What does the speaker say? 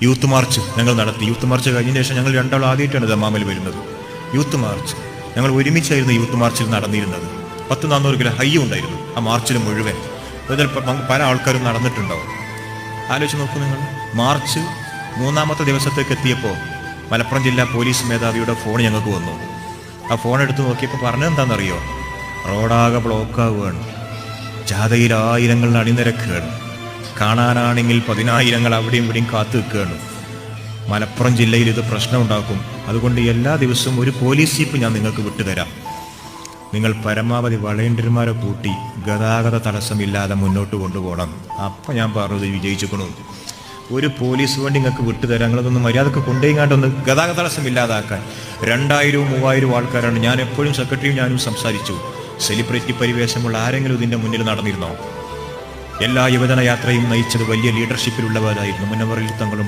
Youth March ഞങ്ങൾ നടത്തി. Youth March കഴിഞ്ഞതിന് ശേഷം ഞങ്ങൾ രണ്ടാളും ആദ്യമായിട്ടാണ് ദമാമിൽ വരുന്നത്. യൂത്ത് മാർച്ച് ഞങ്ങൾ ഒരുമിച്ചായിരുന്നു യൂത്ത് മാർച്ചിൽ നടന്നിരുന്നത്. 400 കിലോ ഹൈ ഉണ്ടായിരുന്നു ആ മാർച്ചിൽ മുഴുവൻ. അതിൽ പല ആൾക്കാരും നടന്നിട്ടുണ്ടാവും. ആലോചിച്ച് നോക്കൂ നിങ്ങൾ. മാർച്ച് 3-ാമത്തെ ദിവസത്തേക്ക് എത്തിയപ്പോൾ മലപ്പുറം ജില്ലാ പോലീസ് മേധാവിയുടെ ഫോൺ ഞങ്ങൾക്ക് വന്നു. ആ ഫോൺ എടുത്ത് നോക്കിയപ്പോൾ പറഞ്ഞതെന്താണെന്നറിയോ? റോഡാകെ ബ്ലോക്കാവുകയാണ്, ജാഥയിൽ ആയിരങ്ങൾ അണിനിരക്കുകയാണ്, കാണാനാണെങ്കിൽ 10,000 അവിടെയും ഇവിടെയും കാത്തു നിൽക്കുകയാണ്. മലപ്പുറം ജില്ലയിൽ ഇത് പ്രശ്നം ഉണ്ടാക്കും. അതുകൊണ്ട് എല്ലാ ദിവസവും ഒരു പോലീസ് ജീപ്പ് ഞാൻ നിങ്ങൾക്ക് വിട്ടുതരാം. നിങ്ങൾ പരമാവധി വളണ്ടിയർമാരെ കൂട്ടി ഗതാഗത തടസ്സമില്ലാതെ മുന്നോട്ട് കൊണ്ടുപോകണം. അപ്പം ഞാൻ പറഞ്ഞത് വിജയിച്ചിരിക്കണു. ഒരു പോലീസ് വണ്ടി നിങ്ങൾക്ക് വിട്ടുതരാം. നിങ്ങളതൊന്ന് മര്യാദക്ക് കൊണ്ടുപോയിങ്ങാണ്ടൊന്ന് ഗതാഗത തടസ്സം ഇല്ലാതാക്കാൻ. 2000-3000 ആൾക്കാരാണ്. ഞാൻ എപ്പോഴും സെക്രട്ടറിയും ഞാനും സംസാരിച്ചു. സെലിബ്രിറ്റി പരിവേഷമുള്ള ആരെങ്കിലും ഇതിൻ്റെ മുന്നിൽ നടന്നിരുന്നോ? എല്ലാ യുവജന യാത്രയും നയിച്ചത് വലിയ ലീഡർഷിപ്പിലുള്ളവരായിരുന്നു. മുന്നവറിൽ തങ്ങളും